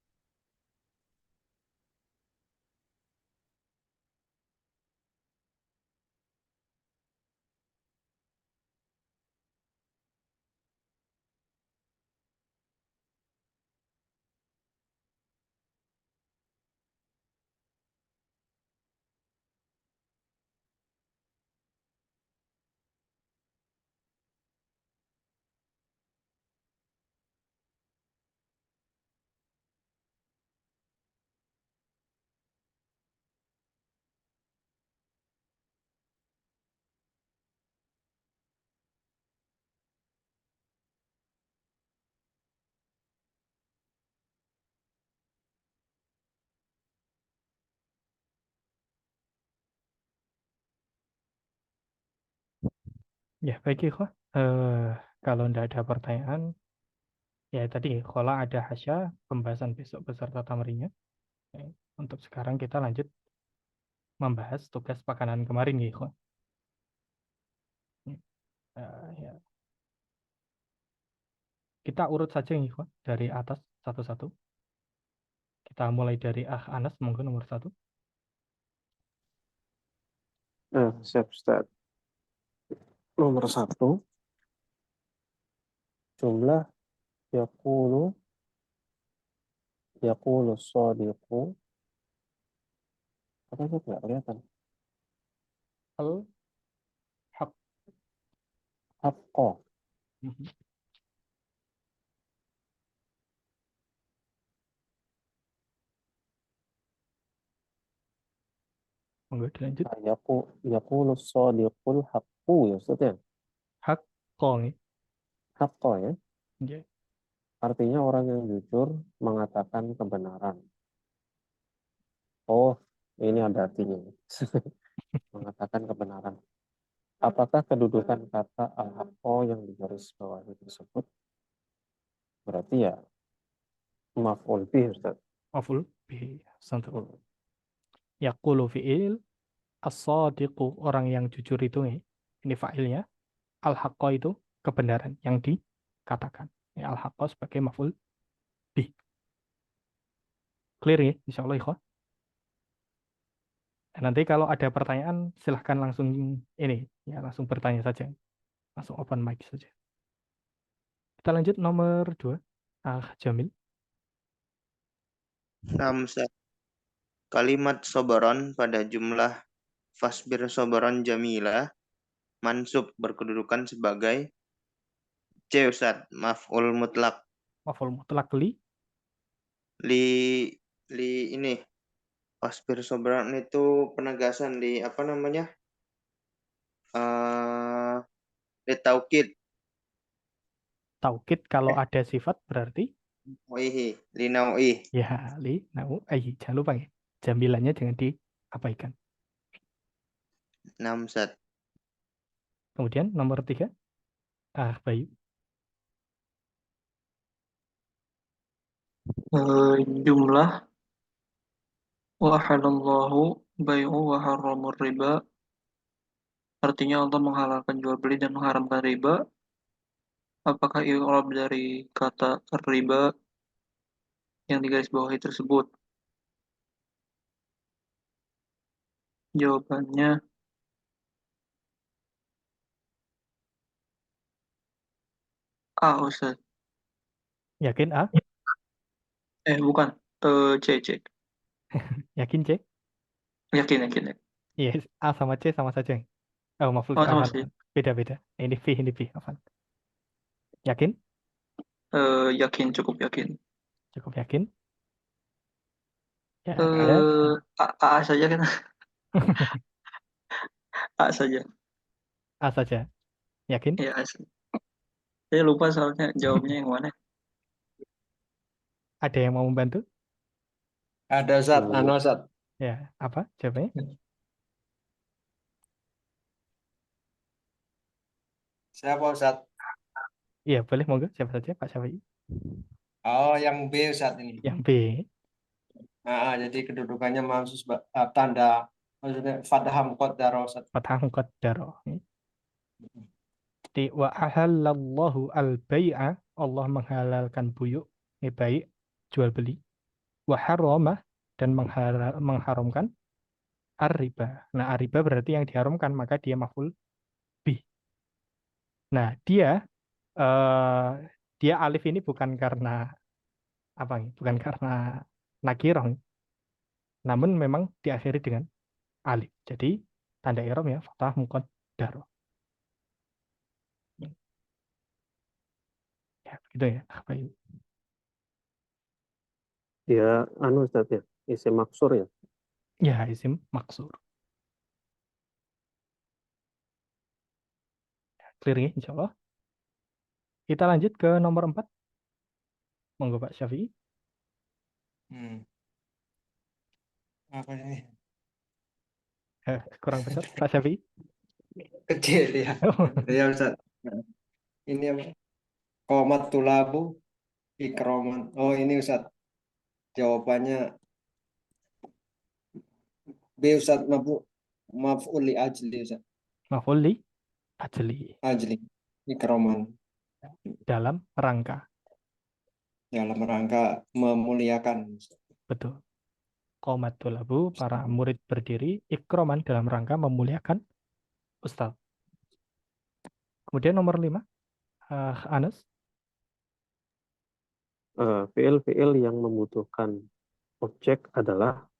S2: Ya, baik ikhwah. Kalau tidak ada pertanyaan, ya tadi khola ada hasya, pembahasan besok beserta tamrinya. Untuk sekarang kita lanjut membahas tugas pakanan kemarin ya ikhwah. Ya. Kita urut saja ya ikhwah, dari atas satu-satu. Kita mulai dari Anas, mungkin nomor 1.
S4: Siap Ustaz. Nomor 1, jumlah yaqulu shadiqu. Apa itu nggak kelihatan?
S2: Al-haq.
S4: Haqqo.
S2: Monggo dilanjut.
S4: Yaqulu shadiqul haqqu ya Ustaz ya.
S2: Haqqo nih.
S4: Haqqo ya.
S2: Ya.
S4: Artinya orang yang jujur mengatakan kebenaran. Oh, ini ada artinya. Mengatakan kebenaran. Apakah kedudukan kata al-haqqo yang di garis bawah tersebut berarti ya maf'ul bih Ustaz?
S2: Maf'ul bihi. Yaqulu fi'il as-sadiqu, orang yang jujur itu nih. Ini fa'ilnya. Al-haqqo itu kebenaran yang dikatakan. Ya, al-haqqo sebagai maf'ul bih. Clear ya, insyaallah ikhwah. Nanti kalau ada pertanyaan silahkan langsung ini ya, langsung bertanya saja. Langsung open mic saja. Kita lanjut nomor 2. Jamil.
S1: Nah, Ustaz, kalimat sobaron pada jumlah fasbir sobaron jamila mansub berkedudukan sebagai C Ustaz, maf'ul mutlak.
S2: Maf'ul mutlak
S1: Li ini fasbir sobaron itu penegasan di apa namanya? Di taukid.
S2: taukid kalau ada sifat berarti
S1: Wihi, linau'i.
S2: Ya, jangan lupa ya. Jamilannya jangan diabaikan.
S1: 6 Ustaz.
S2: Kemudian nomor 3. Bayu.
S5: Jumlah wa halallahu bai'u wa harramur riba, artinya Allah menghalalkan jual beli dan mengharamkan riba. Apakah i'rab dari kata riba yang digarisbawahi tersebut? Jawabannya A, Ustaz.
S2: Yakin A?
S5: Bukan. C.
S2: Yakin C?
S5: Yakin.
S2: Yes, A sama C sama saja. Oh, maaf,
S5: Oh, sama
S2: afan,
S5: sih.
S2: afan. Beda-beda. Ini B, afan. Yakin?
S5: Yakin, cukup yakin.
S2: Cukup yakin? Ya, ada.
S5: A saja kan? A saja.
S2: A saja. Yakin?
S5: Ya, A saja. Saya lupa soalnya jawabnya yang mana.
S2: Ada yang mau membantu?
S3: Ada Ustaz, Ustaz.
S2: Ya, apa jawabannya?
S3: Siapa Ustaz?
S2: Iya, boleh, monggo. Siapa saja, Pak Syafi'i?
S3: Oh, yang B Ustaz ini.
S2: Yang B.
S3: Jadi kedudukannya maksud tanda maksudnya fathah muqaddar Ustaz.
S2: Fathah muqaddaro. Di wa ahallallahu al-bai'a, Allah menghalalkan buyuk, ini baik, jual beli. Wa harramah, dan mengharamkan ar-riba. Nah, ar-riba berarti yang diharamkan, maka dia maf'ul bih. Nah, dia alif ini bukan karena apa nih? Bukan karena nakirah, namun memang diakhiri dengan alif. Jadi tanda i'rab ya fathah muqaddar. Ya, begitu ya. Apa ini?
S4: Dia Ustaz ya, isim maksur ya.
S2: Ya, isim maksur. Clear ya, insya Allah. Kita lanjut ke nomor 4. Monggo Pak Syafi'i.
S3: Apa ini?
S2: Kurang besar, Pak Syafi'i.
S3: Kecil ya. Ya Ustaz. Ini apa? Qomat tulabu ikroman. Oh, ini Ustaz. Jawabannya B Ustaz, maf'ul li ajli Ustaz.
S2: Maf'ul li ajli.
S3: Ajli ikroman.
S2: Dalam rangka.
S3: Dalam rangka memuliakan.
S2: Betul. Qomatul abu, para murid berdiri. Ikroman, dalam rangka memuliakan Ustaz. Kemudian nomor 5. Anas.
S4: Fiil-fiil yang membutuhkan objek adalah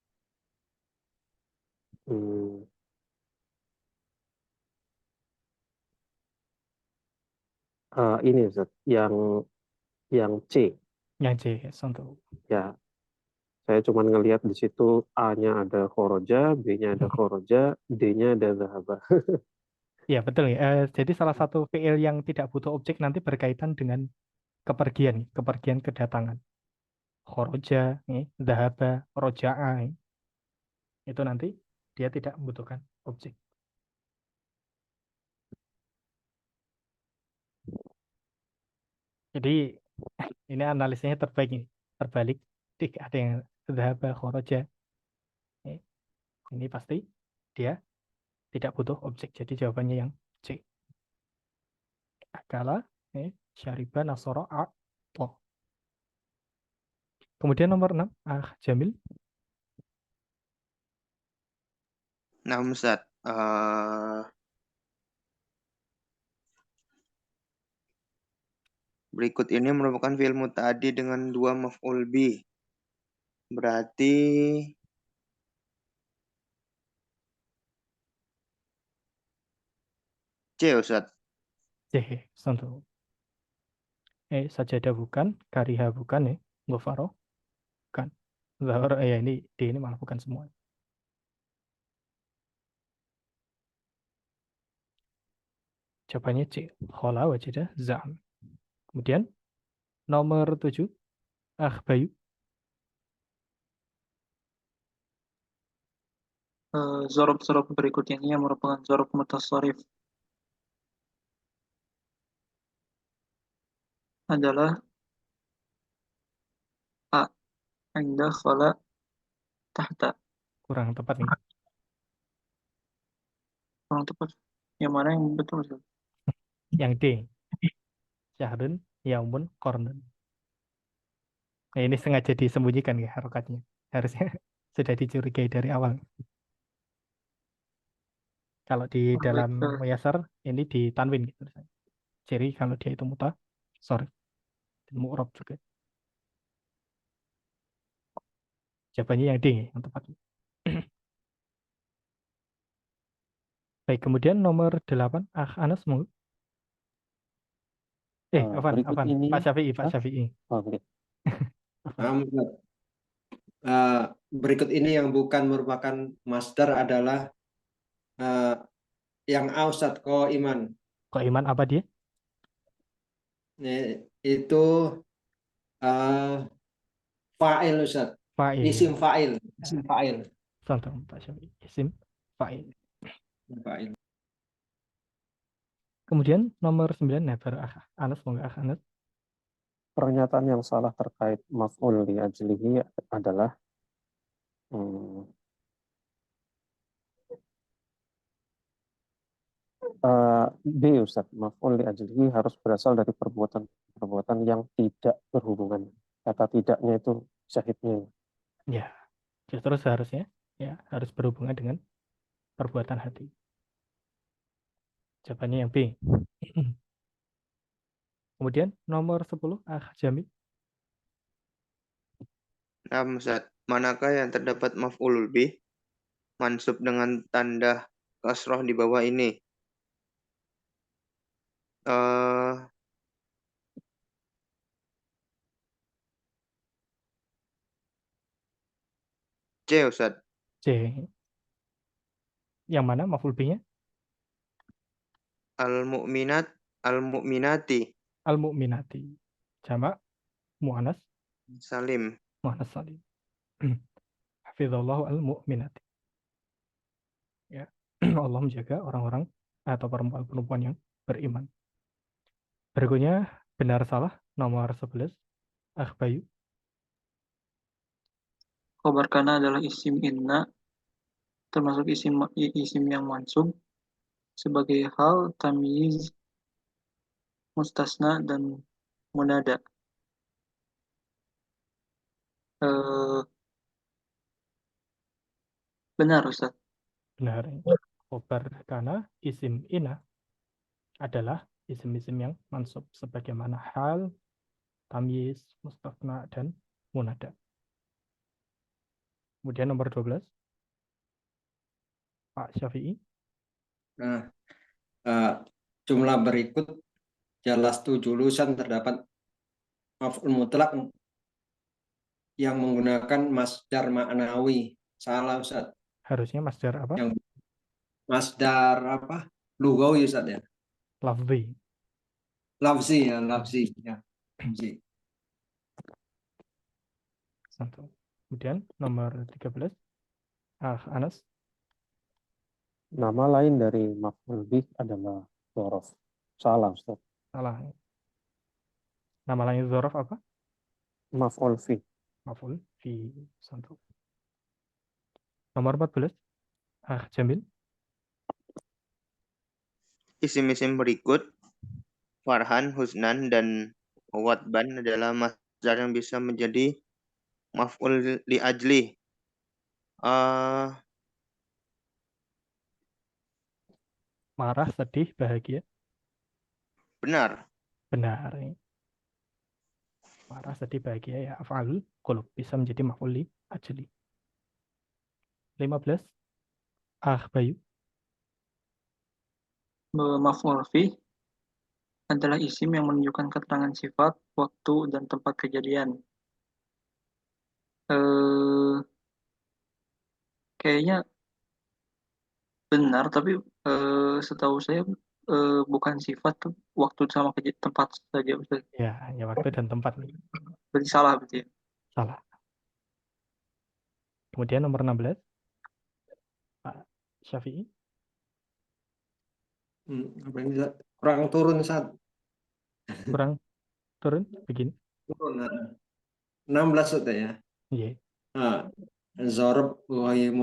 S4: ini Ustaz, yang C.
S2: Yang C, contoh.
S4: Ya, saya cuma ngelihat di situ A-nya ada khoroja, B-nya ada khoroja, D-nya ada zahaba.
S2: Ya, betul ya. Jadi salah satu fiil yang tidak butuh objek nanti berkaitan dengan kepergian kedatangan. Khoroja, zahaba, roja'a. Itu nanti dia tidak membutuhkan objek. Jadi ini analisanya terbalik. Ada yang zahaba, khoroja. Ini pasti dia tidak butuh objek. Jadi jawabannya yang C. Akala, syariba, nasoro, a'to. Kemudian nomor 6, Jamil.
S1: 6 Ustaz. Berikut ini merupakan fi'il muta'addi dengan 2 maf'ul bih. Berarti C Ustaz.
S2: C, contoh. Sajadah bukan, kariha bukan, ghafaro bukan. Zahar, ya ini D ini malah bukan semua. Jawabannya C. Khola wajidah zam. Kemudian nomor 7. Bayu.
S5: Zorob-zorob berikut ini yang merupakan zorob mutasharif adalah A. Inda khala tahta.
S2: Kurang tepat nih.
S5: Kurang tepat. Yang mana yang betul, Ustaz?
S2: Yang D. Syahrun, yaumun, kornun. Nah, ini sengaja disembunyikan ya harokatnya. Harusnya sudah dicurigai dari awal. Kalau di dalam
S5: Baik,
S2: Muyasar ini ditanwin gitu. Ciri kalau dia itu muta, sorry, dan mu'rob juga. Jawabannya yang D, yang tepat. Baik, kemudian nomor 8, Anas monggo.
S4: Berikut
S2: Afan,
S4: ini,
S2: Pak Syafi'i.
S4: oh, oke.
S3: Ustaz. Berikut ini yang bukan merupakan masdar adalah yang A, Ustaz, ko iman.
S2: Kok iman apa dia?
S3: Itu fa'il, Ustaz.
S2: Fa'il.
S3: Isim fa'il. Isim fa'il.
S2: Contoh Pak Syafi'i. Isim fa'il.
S3: Fa'il.
S2: Kemudian nomor 9, nah baru Anas monggo Anas.
S4: Pernyataan yang salah terkait maf'ul li ajlihi adalah B, Ustaz. Maf'ul li ajlihi harus berasal dari perbuatan yang tidak berhubungan. Kata tidaknya itu syahidnya.
S2: Ya, justru seharusnya ya harus berhubungan dengan perbuatan hati. Jawabannya yang B. Kemudian nomor 10, Jamil.
S1: Nah, Ustaz, manakah yang terdapat maf'ulul bih mansub dengan tanda kasroh di bawah ini? C, Ustaz.
S2: C. Yang mana maf'ul bih-nya?
S1: Al-mu'minati.
S2: Al-mu'minati. Jamak mu'anas
S1: Salim.
S2: mu'anas salim. Hafizallahu al-mu'minati. Ya. Allah menjaga orang-orang atau perempuan-perempuan yang beriman. Berikutnya benar salah nomor 11, Bayu.
S5: Khobar kana adalah isim inna, termasuk isim yang mansub sebagai hal tamyiz, mustasna, dan munada. Benar, Ustaz.
S2: Benar. Khobar kana isim ina adalah isim-isim yang mansub sebagaimana hal, tamyiz, mustasna, dan munada. Kemudian nomor 12, Pak Syafi'i.
S3: Nah, jumlah berikut jelas 7 lulusan terdapat maf'ul mutlak yang menggunakan masdar ma'nawi. Salah, Ustaz.
S2: Harusnya masdar apa?
S3: Yang masdar apa? Lugawi, Ustaz, ya.
S2: Lafzi.
S3: Lafzi ya, lafzi ya. Lafzi.
S2: Kemudian nomor 13, Anas.
S4: Nama lain dari maf'ul bih adalah dzaraf. Salah, Ustaz.
S2: Salah. Nama lain dzaraf apa?
S4: Maf'ul fi.
S2: Maf'ul fi. Santu. Nomor 14, Jamil.
S1: Isim-isim berikut, Farhan, Husnan, dan Watban adalah masdar yang bisa menjadi maf'ul li ajli.
S2: Marah, sedih, bahagia.
S1: Benar.
S2: Benar. Marah, sedih, bahagia ya af'alul qulub bisa menjadi maf'ul li ajli. 15, Bayu.
S5: Maf'ul fi adalah isim yang menunjukkan keterangan sifat, waktu, dan tempat kejadian. Kayaknya benar, tapi setahu saya bukan sifat, waktu sama tempat saja, Ustaz.
S2: Ya waktu dan tempat.
S5: Berarti salah berarti ya.
S2: Salah. Kemudian nomor 16, Pak Syafi'i.
S3: Apa ini Ustaz? Kurang turun Ustaz.
S2: Kurang turun begini.
S3: Turun. 16 Ustaz ya.
S2: Iya.
S3: Nah, Zorob Ghair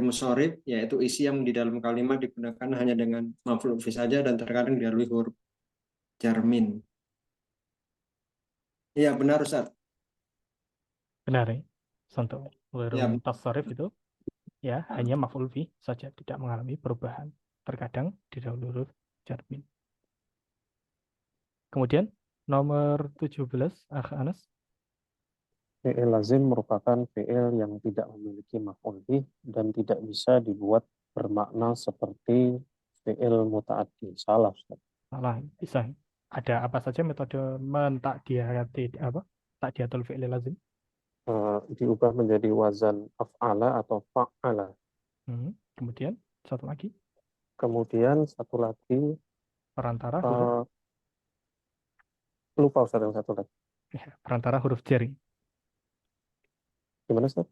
S3: musorib yaitu isi yang di dalam kalimat digunakan hanya dengan maf'ul fi saja dan terkadang dilalui huruf jarmin. Iya benar Ustaz.
S2: Benar ya. Untuk
S3: Ya,
S2: ghairu mutasarrif itu ya hanya maf'ul fi saja, tidak mengalami perubahan. Terkadang didahului huruf jarmin. Kemudian nomor 17, Akh Anas.
S4: Fi'il lazim merupakan fi'il yang tidak memiliki maf'ul bih dan tidak bisa dibuat bermakna seperti fi'il muta'addi. Salah, Ustaz.
S2: Salah, bisa. Ada apa saja metode takdiyatul fi'il lazim?
S4: Diubah menjadi wazan af'ala atau fa'ala.
S2: Kemudian satu lagi,
S4: Kemudian satu lagi,
S2: perantara huruf
S4: lupa Ustaz yang satu lagi.
S2: perantara huruf jar.
S4: Gimana Ustaz?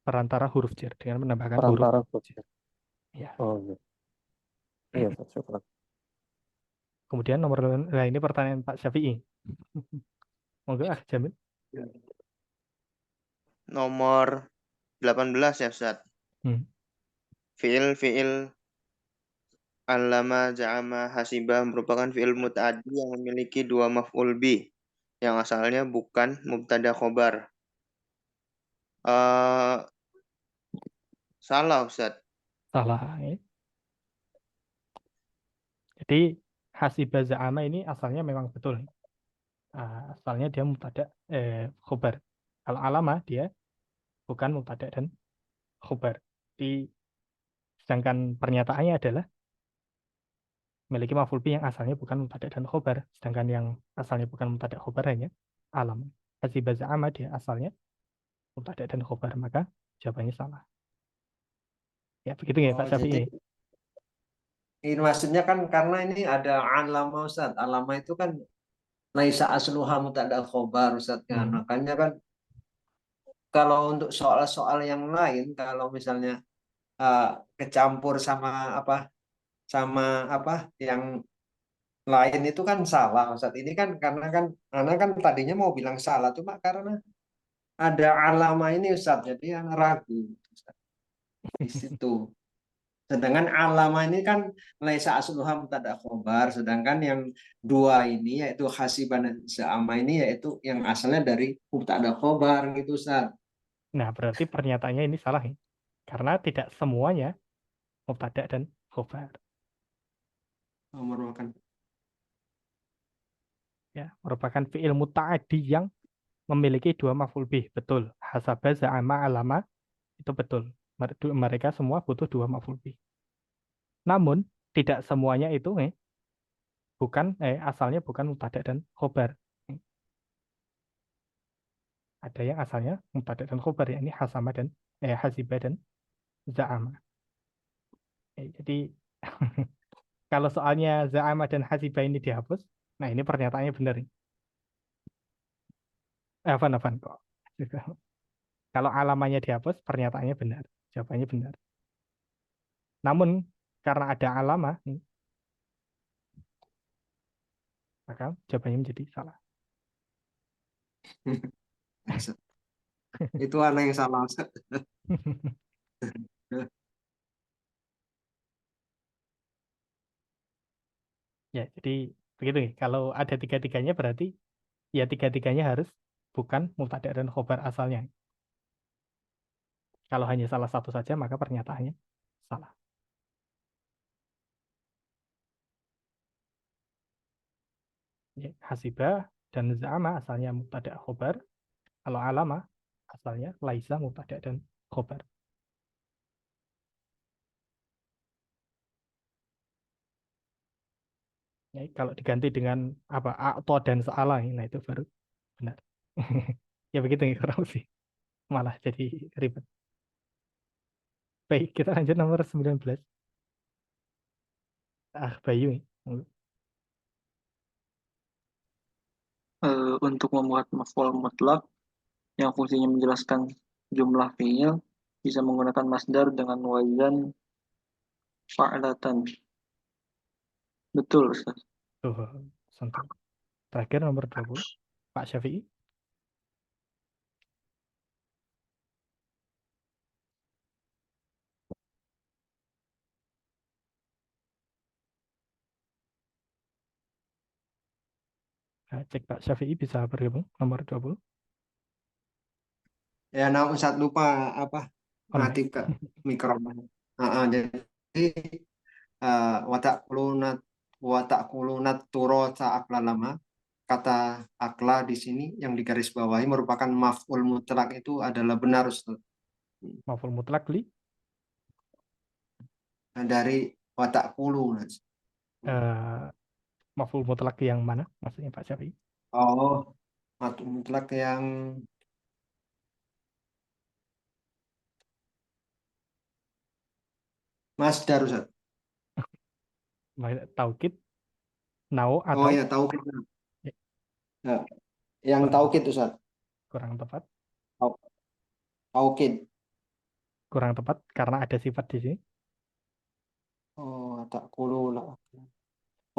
S2: Perantara huruf jar dengan menambahkan huruf
S4: Perantara huruf jar.
S2: ya.
S4: Oh iya. Iya Ustaz, syukur.
S2: Kemudian nomor, nah ini pertanyaan Pak Syafi'i. Monggo Jamil.
S1: Nomor 18 ya Ustaz. Fi'il allama, ja'ama, hasibah merupakan fi'il muta'addi yang memiliki dua maf'ul bih yang asalnya bukan mubtada khobar. Salah Ustaz.
S2: Salah. Ya. Jadi hasibah za'ama ini asalnya memang betul. Asalnya dia mubtada khobar. Kalau alama dia bukan mubtada dan khobar. Sedangkan pernyataannya adalah memiliki maf'ul bih yang asalnya bukan mubtada dan khobar. Sedangkan yang asalnya bukan mubtada khobar hanya alam. Hasibah za'ama dia asalnya mubtada dan khobar, maka jawabannya salah. Ya begitu ya Pak Syafi'i.
S3: Jadi ini maksudnya kan karena ini ada alama Ustaz. Alama itu kan laisa asluha mubtada khobar Ustaz kan. Makanya kan kalau untuk soal-soal yang lain kalau misalnya kecampur sama apa yang lain itu kan salah Ustaz. Ini kan karena kan anak kan tadinya mau bilang salah cuma karena ada alama ini Ustaz. Jadi anak ragu Ustaz. Di situ. Sedangkan alama ini kan laisa asluha mubtada khobar, sedangkan yang dua ini yaitu hasiban dan za'ama ini yaitu yang asalnya dari mubtada khobar gitu Ustaz.
S2: Nah, berarti pernyataannya ini salah ya. Karena tidak semuanya mubtada dan khobar. Merupakan fi'il muta'addi yang memiliki dua maf'ul bih, betul. Hasaba, za'ama, alama itu betul. Mereka semua butuh dua maf'ul bih. Namun tidak semuanya itu asalnya bukan mubtada dan khobar. Ada yang asalnya mubtada dan khobar, yakni hasama dan hasiba dan za'ama. Jadi kalau soalnya za'ama dan hasiba ini dihapus, nah ini pernyataannya benar. Afan kok. Kalau alamanya dihapus, pernyataannya benar. Jawabannya benar. Namun karena ada alama, maka jawabannya menjadi salah.
S3: Itu anak yang salah.
S2: Ya, jadi begitu nih. Kalau ada tiga-tiganya berarti ya tiga-tiganya harus bukan mubtada dan khobar asalnya. Kalau hanya salah satu saja, maka pernyataannya salah. Ya, hasibah dan za'ama asalnya mubtada khobar. Kalau alama asalnya laisa mubtada dan khobar. Ya, kalau diganti dengan apa atau dan salah, nah itu baru benar. Ya begitu nih kurang lebih. Malah jadi ribet. Baik, kita lanjut nomor 19. Bayu nih.
S5: untuk membuat maf'ul mutlak yang fungsinya menjelaskan jumlah fiil bisa menggunakan masdar dengan wazan fa'latan. Betul, Ustaz.
S2: Tuh, santai. Terakhir nomor 20. Pak Syafi'i. Nah, cek Pak Syafi'i bisa bergabung nomor 20.
S3: Ya, nah Ustaz lupa apa
S2: Oh,
S3: mati ke mikrofonnya. Jadi watak kulunat turota akla lama, kata akla di sini yang digarisbawahi merupakan maf'ul mutlak, itu adalah benar, Ustaz.
S2: Maf'ul mutlak li
S3: Dari watak kulunat.
S2: maf'ul mutlak yang mana maksudnya Pak Syafi'i?
S3: Oh, maf'ul mutlak yang masdar, Ustaz.
S2: Taukid, nau
S3: Oh
S2: atau
S3: ya, taukid.
S2: Ya.
S3: Ya, yang
S2: Kurang
S3: taukid, Ustaz.
S2: kurang tepat,
S3: Taukid.
S2: kurang tepat karena ada sifat di sini.
S3: Oh, watak kulunat.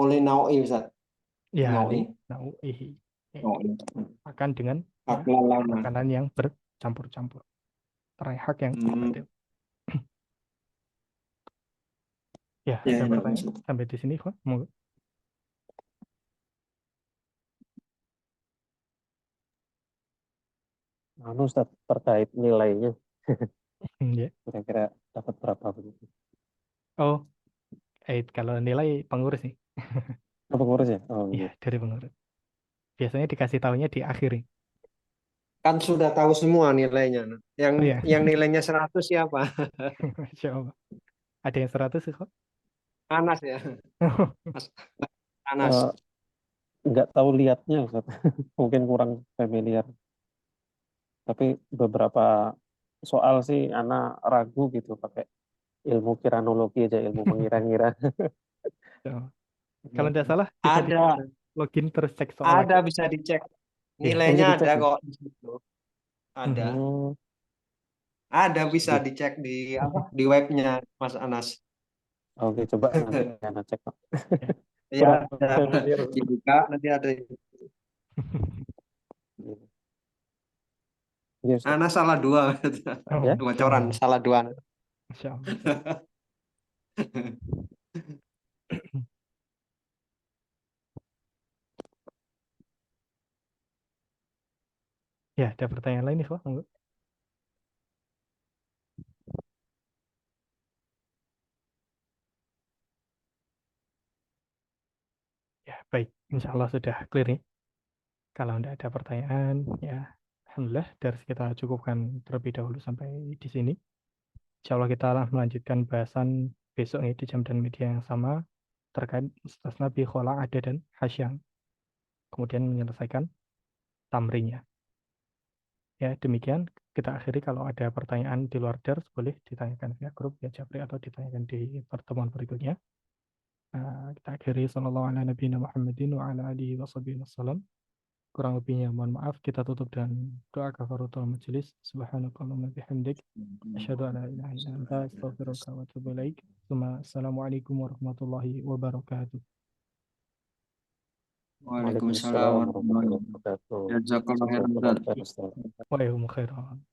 S3: Oleh naui, Ustaz.
S2: Ya,
S3: Naui.
S2: nau'ihi.
S3: Naui.
S2: Akan dengan
S3: Akla lama.
S2: makanan yang bercampur-campur. Terehak yang batil. Ya,
S3: Ya,
S2: ada
S3: ya,
S2: pertanyaan
S3: Ustaz.
S2: sampai di sini, Ikhwan? Monggo.
S4: Ustaz, terkait nilainya
S2: Ya.
S4: kira-kira dapat berapa begitu?
S2: Oh, kalau nilai pengurus nih.
S4: Oh, pengurus ya? Oh,
S2: Iya,
S4: iya.
S2: dari pengurus. Biasanya dikasih tahunya di akhir nih.
S3: Kan sudah tahu semua nilainya. Nah.
S2: Oh ya,
S3: Yang nilainya 100 siapa?
S2: Masya Allah. Ada yang 100 kok.
S3: Anas ya. Mas Anas.
S4: Nggak tahu lihatnya, Ustaz. Mungkin kurang familiar. Tapi beberapa soal sih anak ragu gitu pakai ilmu kiranologi aja, ilmu mengira-ngira.
S2: Kalau tidak salah bisa di
S3: Ada,
S2: login terus cek soal lagi.
S3: bisa dicek.
S2: Iya.
S3: Nilainya
S4: Oh, bisa
S3: ada
S4: dicek,
S3: kok di situ. Ada.
S4: Oh,
S3: Ada, bisa dicek di apa? Di webnya Mas Anas.
S4: oke, coba nanti anak cek, Pak.
S3: Ya,
S4: Kurang
S3: ada.
S4: familiar.
S3: Dibuka nanti ada.
S4: Iya, Ustaz.
S3: Anas salah dua.
S2: Oh,
S4: Ya?
S2: Masya
S3: Bocoran,
S2: Allah.
S3: salah dua.
S2: Masya Allah. Ya, ada pertanyaan lain nih, Pak? Monggo. Ya, baik. Insya Allah sudah clear nih. Kalau tidak ada pertanyaan, ya Alhamdulillah dari kita cukupkan terlebih dahulu sampai di sini. Insya Allah kita melanjutkan bahasan besok nih di jam dan media yang sama terkait mustasna bi khola ada dan hasyang. Kemudian menyelesaikan tamrinya. Ya, demikian kita akhiri. Kalau ada pertanyaan di luar dars boleh ditanyakan via grup ya Japri atau ditanyakan di pertemuan berikutnya. Kita akhiri sallallahu ala nabiyina Muhammadin wa ala alihi wa sahbihi wasallam. Kurang lebihnya mohon maaf. Kita tutup dengan doa kafaratul majelis. Subhanakallahumma bihamdik asyhadu an la ilaha illa anta astaghfiruka wa atubu ilaik. Assalamualaikum warahmatullahi wabarakatuh.
S3: Waalaikumsalam warahmatullahi wabarakatuh. Jazakallahu khairan.
S2: Waalaikumsalam.